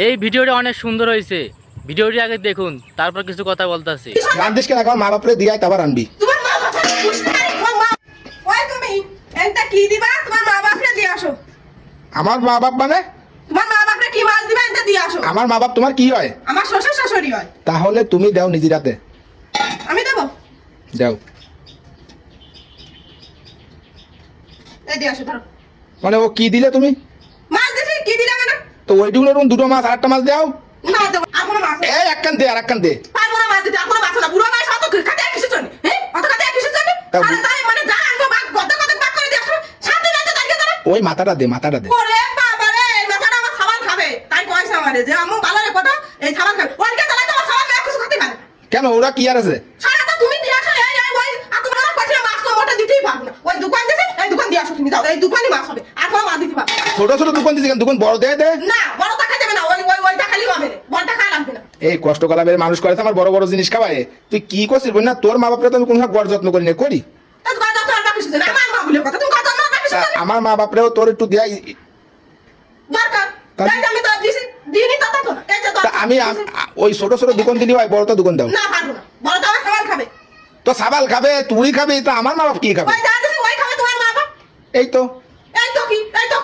এই ভিডিওটা অনেক সুন্দর হয়েছে, ভিডিওটি আগে দেখুন, তারপর কিছু কথা বলতেছি। রান্দিস কেন এখন মা বাপরে দিয়াই তারপর আনবি। তোমার মা বাপ ওই তুমি এটা কি দিবা? তোমার মা বাপরে দিয়ে আসো। আমার মা বাপ মানে? তোমার মা বাপরে কি মাছ দিবা এটা দিয়ে আসো। আমার মা বাপ তোমার কি হয়? আমার শ্বশুর শাশুড়ি হয়। তাহলে তুমি দাও নিজে রাতে। আমি দেব? দাও। এই দিয়ে আসো ধরো। মানে ও কি দিলে তুমি? মাছ দিছি, কি দিলা মানে? তো ওইটুকুর দুটো মাছ আর একটা মাছ দাও। না দেব, আর কোনো মাছ এই একখান দে আর একখান দে। পারবো না মাছ দিতে, আর কোনো মাছ না। বুড়ো মাছ অত খাতে কিছু চলে। হ্যাঁ অত খাতে কিছু চলে। আরে তাই মানে যা আনবো বাগ গদা গদা বাগ করে দিয়ে আসো। শান্তি নাই তো তাকে ধরে। ওই মাথাটা দে, মাথাটা দে। ওরে বাবা রে, এই মাথাটা আমার সাবান খাবে। তাই পয়সা আমারে যে আমু ভালো রে কত এই সাবান খাবে। ওরকে তাহলে তো আমার সাবান খায় কিছু খেতে পারে। কেন ওরা কি আর আছে? সারা তো তুমি দিয়ে আসো। এই ওই আর তোমার কাছে মাছ তো মোটা দিতেই পারবো না। ওই দোকান দিছে, এই দোকান দিয়ে আসো তুমি যাও। এই দোকানই মাছ হবে। আর কোনো মাছ দিতে পারবো না। ছোট ছোট দোকান দিছি, দোকান বড় দে দে। না বড়টা খাই যাবে না। ওইটা খালি হবে না। বড়টা খাওয়া লাগবে না। এই কষ্ট করা বের মানুষ করে আমার বড় বড় জিনিস খাওয়ায়। তুই কি করছিস বল না? তোর মা বাপরে তো আমি কোনো গড় যত্ন করি না, করি? তা তোমার তো আর বাকি না। আমার মা বলে কথা তুমি কথা না বাকি তা আমার মা বাপরেও তোর একটু দেয় দরকার। তাই আমি তো দিছি দিইনি তা তো না। এই যে তা আমি ওই ছোট ছোট দোকান দিলি হয়, বড়টা দোকান দাও না পারবো না। বড়টা আমার সাবান খাবে। তো সাবাল খাবে, তুই খাবি, তা আমার মা বাপ কি খাবে? ওই যা দিছি ওই খাবে তোমার মা বাবা। এই তো এই তো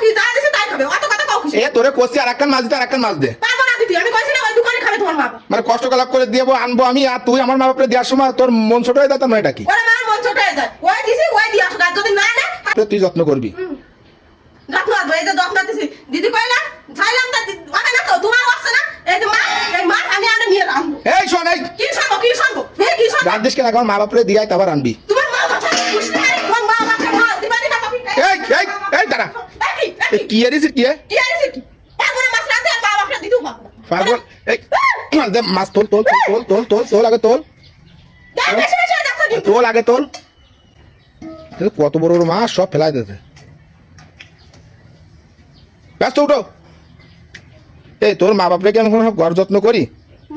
কি যা দিছি তাই খাবে। অত কথা কাউ কিছু এ তোরে কোসি আর একখান মাছ দিতে, আর একখান মাছ দে। পারবো না দিদি। আমি কইছি না ওই দোকানে খাবে তোমার মা বাবা। মানে কষ্ট কলাপ করে দিয়ে আনবো আমি, আর তুই আমার মা বাপরে দেওয়ার সময় তোর মন ছোট হয়ে যেতাম না, এটা কি? ওরে মা মন ছোট হয়ে যায়। ওই দিছি ওই দিয়ে আসো। আর যদি না না তুই যত্ন করবি। যত্ন আসবো। এই যে যত্ন দিছি দিদি কইলা ছাইলাম তা ওকে না তো তোমার আছে না। এই যে এই মাছ আমি আনে নিয়ে রাখবো। এই শোন, এই কি শুনবো কি শুনবো কি শুনবো? রান্দিস কেন এখন মা বাপরে দিয়াই তারপর আনবি। তোমার মা বাবা খুশি নাই। তোমার মা বাবা মাছ দিবানি না তুমি। এই এই এই দাঁড়া, কি আরিস কি কি আইছে কি? পারবো না মাছ রাতে আর মা বাবা দিতেও পারবো না। পাগল। এই দে মাছ তোল তোল তোল তোল তোল তোল আগে তোল, বেশি বেশি যাচ্ছে কিন্তু। তোল আগে তোল। কত বড় বড় মাছ সব ফেলাই দিতে। ব্যস্ত উঠো। এই তোর মা বাপরে কি আমি কোনো ঘর যত্ন করি?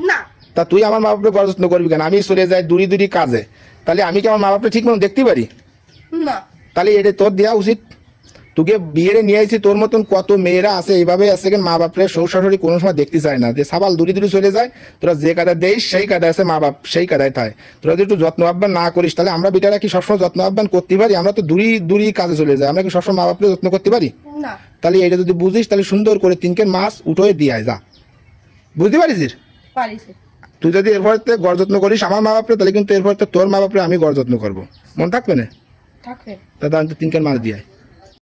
না তা তুই আমার মা বাপরে ঘর যত্ন করবি কেন? আমি চলে যাই দূরি দূরি কাজে, তাহলে আমি কি আমার মা বাপরে ঠিক মতো দেখতে পারি? না তাহলে এটা তোর দেওয়া উচিত। তোকে বিয়ে নিয়ে আইছি, তোর মতন কত মেয়েরা আছে এইভাবে আছে, মা বাপরে শ্বশুর শাশুড়ি কোনো সময় দেখতে চায় না, যে সাবাল দূরে দূরে চলে যায়। তোরা যে কাদা দেয় সেই কাদা আছে, মা বাপ সেই কাদায় থাকে। তোরা যদি একটু যত্ন আহ্বান না করিস, তাহলে আমরা বিটারা কি সবসময় যত্ন আহ্বান করতে পারি? আমরা তো দূরি দূরি কাজে চলে যাই, আমরা কি সবসময় মা বাপরে যত্ন করতে পারি? না তাহলে এটা যদি বুঝিস, তাহলে সুন্দর করে তিনকের মাছ উঠোয় দিয়ে যা। বুঝতে পারিস? পারিছে। তুই যদি এরপর গড় যত্ন করিস আমার মা বাপরে, তাহলে কিন্তু এরপর তোর মা বাপরে আমি গড় যত্ন করবো। মন থাকবে না? থাকবে। দাদা আমি তো তিনকের মাছ দিয়ে